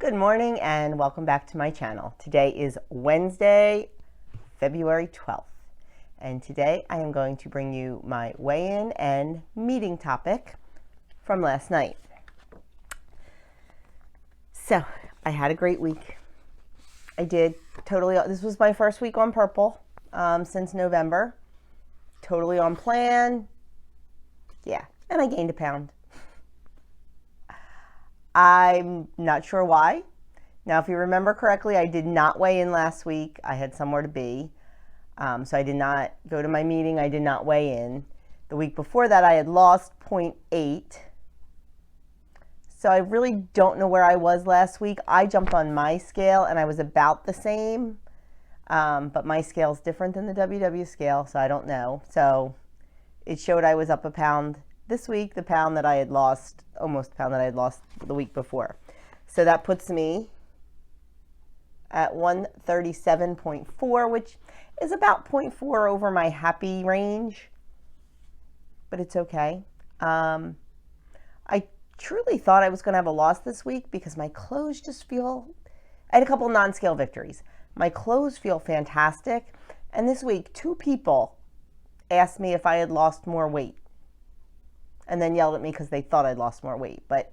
Good morning and welcome back to my channel. Today is Wednesday, February 12th. And today I am going to bring you my weigh-in and meeting topic from last night. So I had a great week. I did totally, this was my first week on purple since November. Totally on plan. Yeah, and I gained a pound. I'm not sure why. Now, if you remember correctly, I did not weigh in last week. I had somewhere to be. So I did not go to my meeting. I did not weigh in. The week before that, I had lost 0.8. So I really don't know where I was last week. I jumped on my scale and I was about the same. But my scale is different than the WW scale, so I don't know. So it showed I was up a pound this week, the pound that I had lost, almost the pound that I had lost the week before. So that puts me at 137.4, which is about 0.4 over my happy range, but it's okay. I truly thought I was going to have a loss this week because my clothes just feel, I had a couple non-scale victories. My clothes feel fantastic. And this week, 2 people asked me if I had lost more weight and then yelled at me because they thought I'd lost more weight. But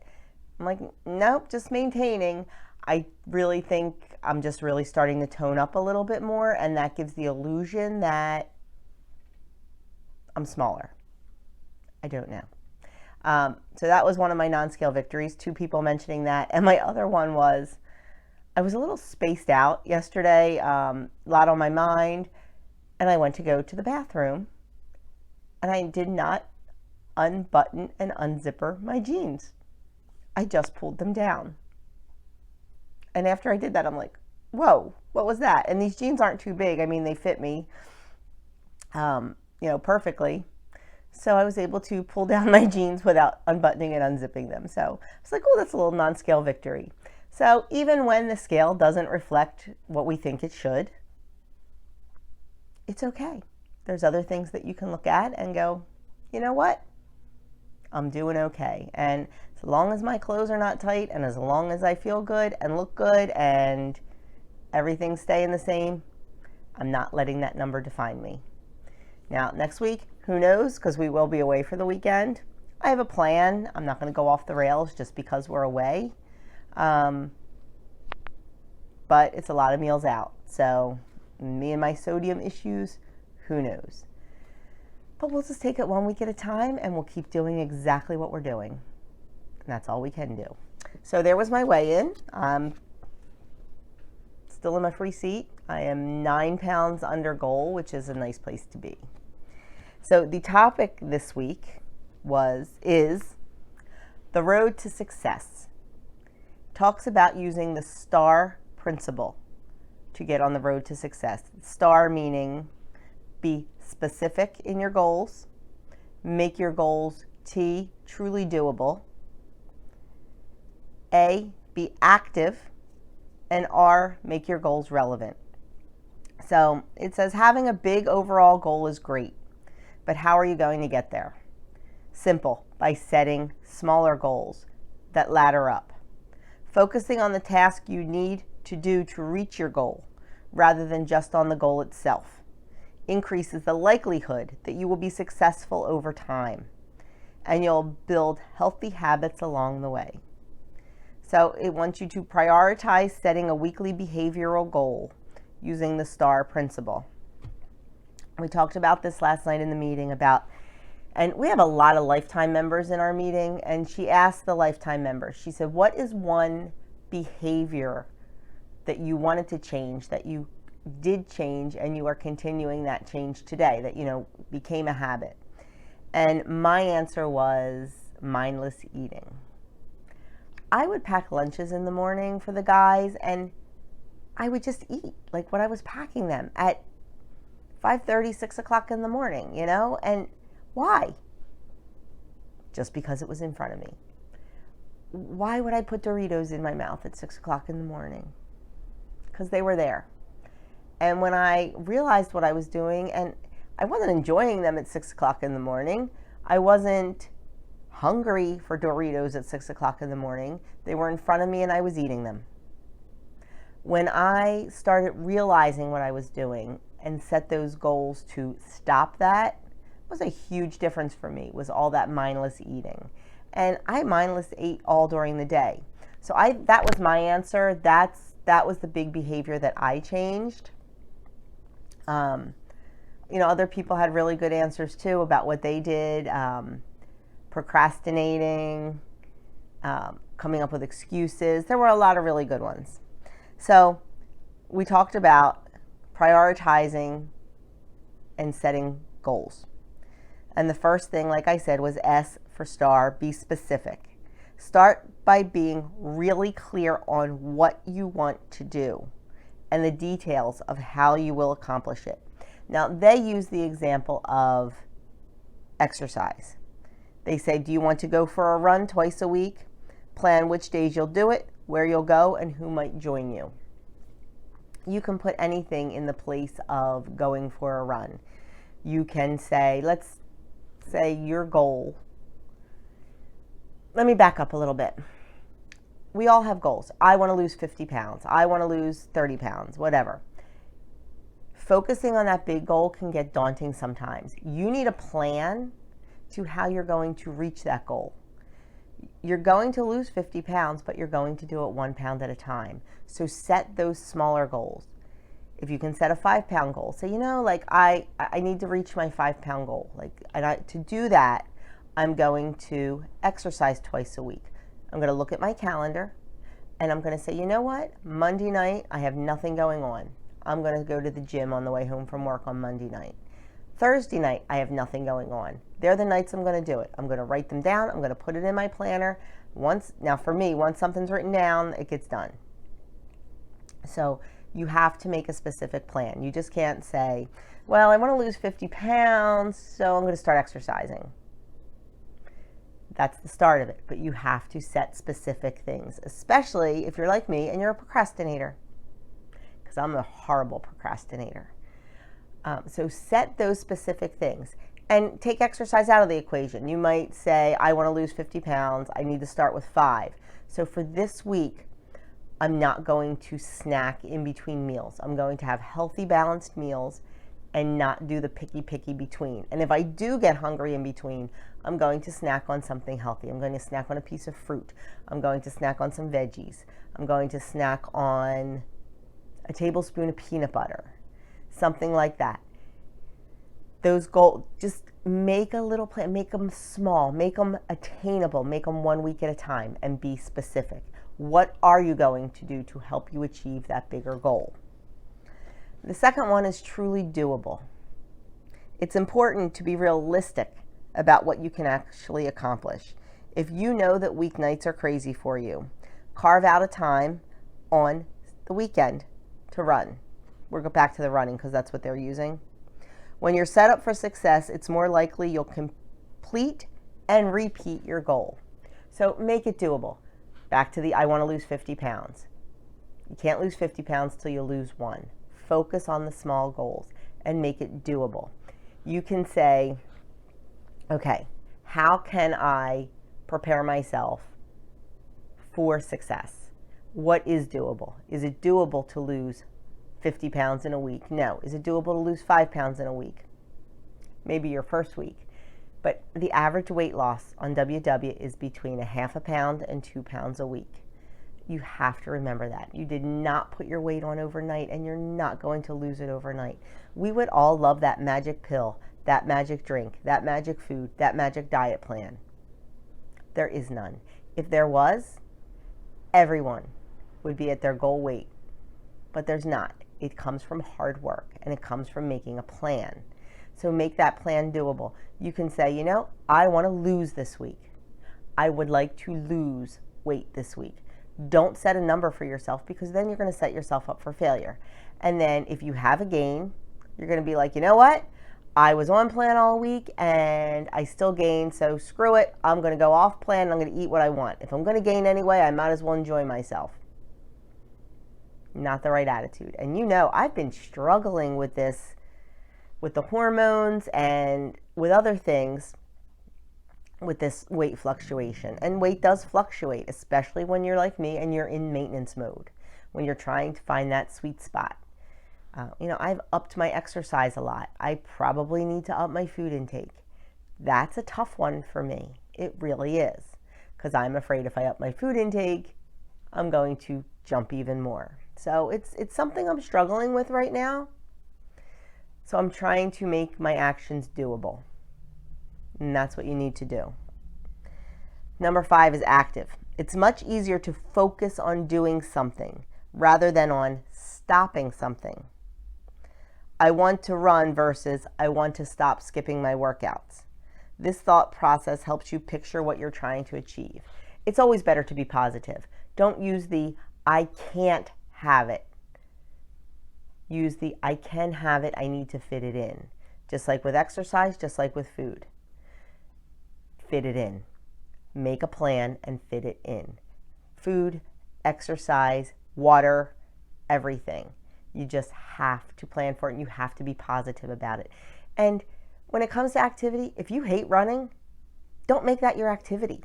I'm like, nope, just maintaining. I really think I'm just really starting to tone up a little bit more, and that gives the illusion that I'm smaller. I don't know. So that was one of my non-scale victories, 2 people mentioning that. And my other one was, I was a little spaced out yesterday, a lot on my mind, and I went to go to the bathroom, and I did not unbutton and unzipper my jeans. I just pulled them down. And after I did that, I'm like, whoa, what was that? And these jeans aren't too big. I mean, they fit me, perfectly. So I was able to pull down my jeans without unbuttoning and unzipping them. So I was like, oh, that's a little non-scale victory. So even when the scale doesn't reflect what we think it should, it's okay. There's other things that you can look at and go, you know what? I'm doing okay. And as long as my clothes are not tight and as long as I feel good and look good and everything's staying the same, I'm not letting that number define me. Now, next week, who knows? Because we will be away for the weekend. I have a plan. I'm not going to go off the rails just because we're away. But it's a lot of meals out. So me and my sodium issues, who knows? But we'll just take it one week at a time and we'll keep doing exactly what we're doing. And that's all we can do. So there was my weigh-in. I'm still in my free seat. I am 9 pounds under goal, which is a nice place to be. So the topic this week is the road to success. Talks about using the STAR principle to get on the road to success. STAR meaning be specific in your goals, make your goals T, truly doable, A, be active, and R, make your goals relevant. So it says having a big overall goal is great, but how are you going to get there? Simple, by setting smaller goals that ladder up. Focusing on the task you need to do to reach your goal rather than just on the goal itself increases the likelihood that you will be successful over time, and you'll build healthy habits along the way. So it wants you to prioritize setting a weekly behavioral goal using the STAR principle. We talked about this last night in the meeting and we have a lot of lifetime members in our meeting, and she asked the lifetime members, she said, what is one behavior that you wanted to change, that you did change and you are continuing that change today, that became a habit? And my answer was mindless eating. I would pack lunches in the morning for the guys and I would just eat like when I was packing them at 5:30, 6 o'clock in the morning, and why? Just because it was in front of me. Why would I put Doritos in my mouth at 6 o'clock in the morning? Because they were there. And when I realized what I was doing, and I wasn't enjoying them at 6 o'clock in the morning, I wasn't hungry for Doritos at 6 o'clock in the morning. They were in front of me and I was eating them. When I started realizing what I was doing and set those goals to stop that, was a huge difference for me, was all that mindless eating. And I mindless ate all during the day. So that was my answer. That was the big behavior that I changed. Other people had really good answers too about what they did. Procrastinating, coming up with excuses. There were a lot of really good ones. So we talked about prioritizing and setting goals. And the first thing, like I said, was S for star, be specific. Start by being really clear on what you want to do and the details of how you will accomplish it. Now, they use the example of exercise. They say, do you want to go for a run twice a week? Plan which days you'll do it, where you'll go, and who might join you. You can put anything in the place of going for a run. You can say, let's say your goal. Let me back up a little bit. We all have goals. I want to lose 50 pounds. I want to lose 30 pounds, whatever. Focusing on that big goal can get daunting sometimes. You need a plan to how you're going to reach that goal. You're going to lose 50 pounds, but you're going to do it 1 pound at a time. So set those smaller goals. If you can set a 5 pound goal, say, I need to reach my 5 pound goal. To do that, I'm going to exercise twice a week. I'm going to look at my calendar and I'm going to say, you know what? Monday night, I have nothing going on. I'm going to go to the gym on the way home from work on Monday night. Thursday night, I have nothing going on. They're the nights I'm going to do it. I'm going to write them down. I'm going to put it in my planner. Now for me, once something's written down, it gets done. So you have to make a specific plan. You just can't say, well, I want to lose 50 pounds, so I'm going to start exercising. That's the start of it. But you have to set specific things, especially if you're like me and you're a procrastinator, because I'm a horrible procrastinator. So set those specific things and take exercise out of the equation. You might say, I want to lose 50 pounds. I need to start with 5. So for this week, I'm not going to snack in between meals. I'm going to have healthy, balanced meals and not do the picky between. And if I do get hungry in between, I'm going to snack on something healthy. I'm going to snack on a piece of fruit. I'm going to snack on some veggies. I'm going to snack on a tablespoon of peanut butter. Something like that. Those goals, just make a little plan, make them small, make them attainable, make them 1 week at a time, and be specific. What are you going to do to help you achieve that bigger goal? The second one is truly doable. It's important to be realistic about what you can actually accomplish. If you know that weeknights are crazy for you, carve out a time on the weekend to run. We'll go back to the running because that's what they're using. When you're set up for success, it's more likely you'll complete and repeat your goal. So make it doable. Back to the I want to lose 50 pounds. You can't lose 50 pounds till you lose 1. Focus on the small goals and make it doable. You can say, okay, how can I prepare myself for success? What is doable? Is it doable to lose 50 pounds in a week? No. Is it doable to lose 5 pounds in a week? Maybe your first week. But the average weight loss on WW is between a half a pound and 2 pounds a week. You have to remember that. You did not put your weight on overnight, and you're not going to lose it overnight. We would all love that magic pill, that magic drink, that magic food, that magic diet plan. There is none. If there was, everyone would be at their goal weight. But there's not. It comes from hard work, and it comes from making a plan. So make that plan doable. You can say, I want to lose this week. I would like to lose weight this week. Don't set a number for yourself, because then you're going to set yourself up for failure. And then if you have a gain, you're going to be like, you know what? I was on plan all week and I still gained, so screw it. I'm going to go off plan and I'm going to eat what I want. If I'm going to gain anyway, I might as well enjoy myself. Not the right attitude. And I've been struggling with this, with the hormones and with other things, with this weight fluctuation. And weight does fluctuate, especially when you're like me and you're in maintenance mode. when you're trying to find that sweet spot. I've upped my exercise a lot. I probably need to up my food intake. That's a tough one for me. It really is. Because I'm afraid if I up my food intake, I'm going to jump even more. So it's something I'm struggling with right now. So I'm trying to make my actions doable. And that's what you need to do. Number 5 is active. It's much easier to focus on doing something rather than on stopping something. I want to run versus I want to stop skipping my workouts. This thought process helps you picture what you're trying to achieve. It's always better to be positive. Don't use the I can't have it. Use the I can have it, I need to fit it in. Just like with exercise, just like with food. Fit it in. Make a plan and fit it in. Food, exercise, water, everything. You just have to plan for it and you have to be positive about it. And when it comes to activity, if you hate running, don't make that your activity.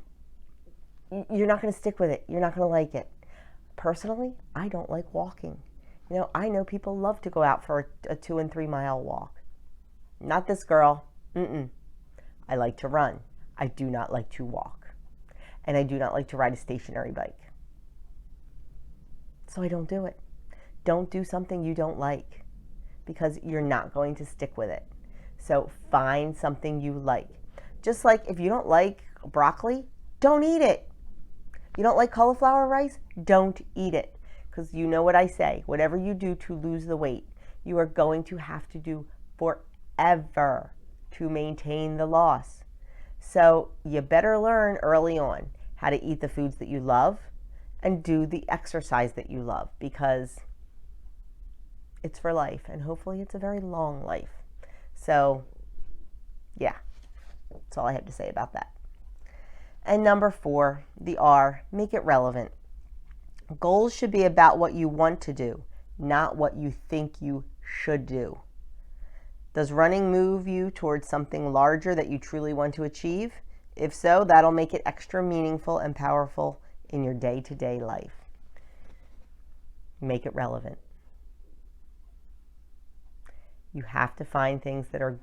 You're not going to stick with it. You're not going to like it. Personally, I don't like walking. I know people love to go out for a 2 and 3 mile walk. Not this girl. I like to run. I do not like to walk. And I do not like to ride a stationary bike. So I don't do it. Don't do something you don't like because you're not going to stick with it. So find something you like. Just like if you don't like broccoli, don't eat it. You don't like cauliflower rice, don't eat it. Because you know what I say, whatever you do to lose the weight, you are going to have to do forever to maintain the loss. So you better learn early on how to eat the foods that you love and do the exercise that you love because it's for life and hopefully it's a very long life. So yeah, that's all I have to say about that. And number 4, the R, make it relevant. Goals should be about what you want to do, not what you think you should do. Does running move you towards something larger that you truly want to achieve? If so, that'll make it extra meaningful and powerful in your day-to-day life. Make it relevant. You have to find things that are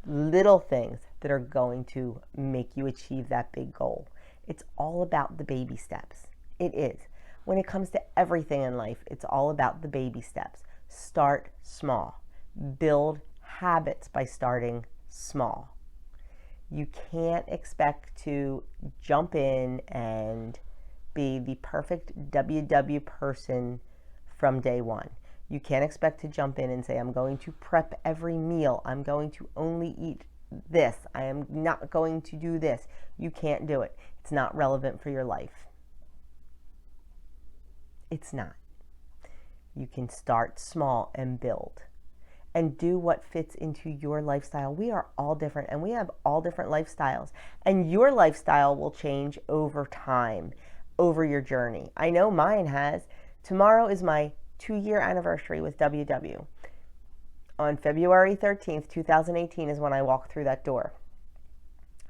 little things that are going to make you achieve that big goal. It's all about the baby steps. It is. When it comes to everything in life, it's all about the baby steps. Start small. Build habits by starting small. You can't expect to jump in and be the perfect WW person from day one. You can't expect to jump in and say, I'm going to prep every meal. I'm going to only eat this. I am not going to do this. You can't do it. It's not relevant for your life. It's not. You can start small and build and do what fits into your lifestyle. We are all different and we have all different lifestyles, and your lifestyle will change over time, over your journey. I know mine has. Tomorrow is my 2-year anniversary with WW. On February 13th, 2018 is when I walked through that door.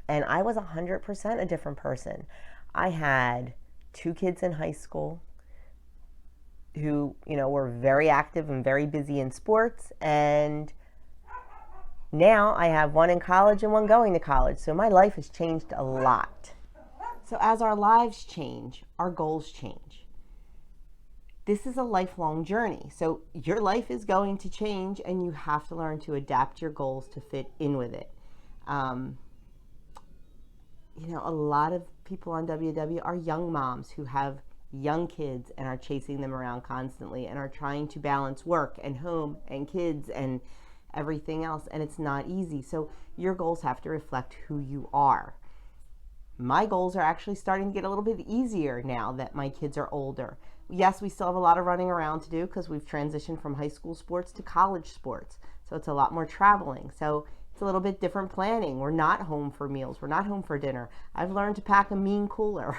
And I was 100% a different person. I had 2 kids in high school who, were very active and very busy in sports. And now I have 1 in college and 1 going to college. So my life has changed a lot. So as our lives change, our goals change. This is a lifelong journey. So your life is going to change and you have to learn to adapt your goals to fit in with it. A lot of people on WW are young moms who have young kids and are chasing them around constantly and are trying to balance work and home and kids and everything else. And it's not easy. So your goals have to reflect who you are. My goals are actually starting to get a little bit easier now that my kids are older. Yes, we still have a lot of running around to do because we've transitioned from high school sports to college sports. So it's a lot more traveling. So it's a little bit different planning. We're not home for meals. We're not home for dinner. I've learned to pack a mean cooler.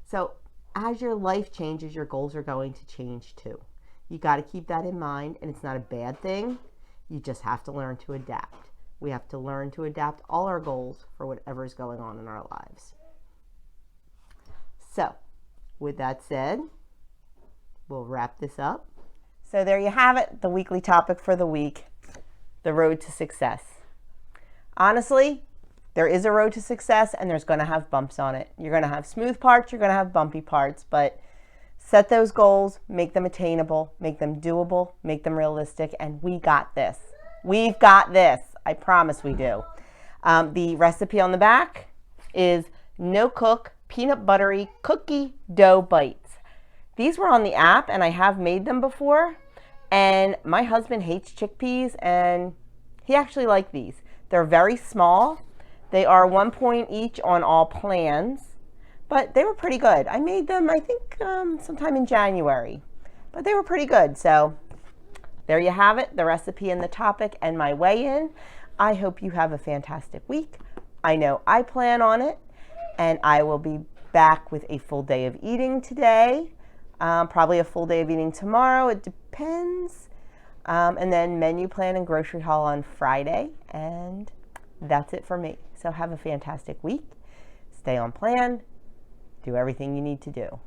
So as your life changes, your goals are going to change too. You got to keep that in mind, and it's not a bad thing. You just have to learn to adapt. We have to learn to adapt all our goals for whatever is going on in our lives. So, with that said, we'll wrap this up. So there you have it, the weekly topic for the week, the road to success. Honestly, there is a road to success and there's going to have bumps on it. You're going to have smooth parts, you're going to have bumpy parts, but set those goals, make them attainable, make them doable, make them realistic, and we got this. We've got this. I promise we do. The recipe on the back is no-cook peanut buttery cookie dough bites. These were on the app and I have made them before, and my husband hates chickpeas and he actually liked these. They're very small. They are 1 point each on all plans, but they were pretty good. I made them, I think, sometime in January, but they were pretty good. So there you have it, the recipe and the topic and my weigh-in. I hope you have a fantastic week. I know I plan on it, and I will be back with a full day of eating today. Probably a full day of eating tomorrow. It depends. And then menu plan and grocery haul on Friday. And that's it for me. So have a fantastic week. Stay on plan. Do everything you need to do.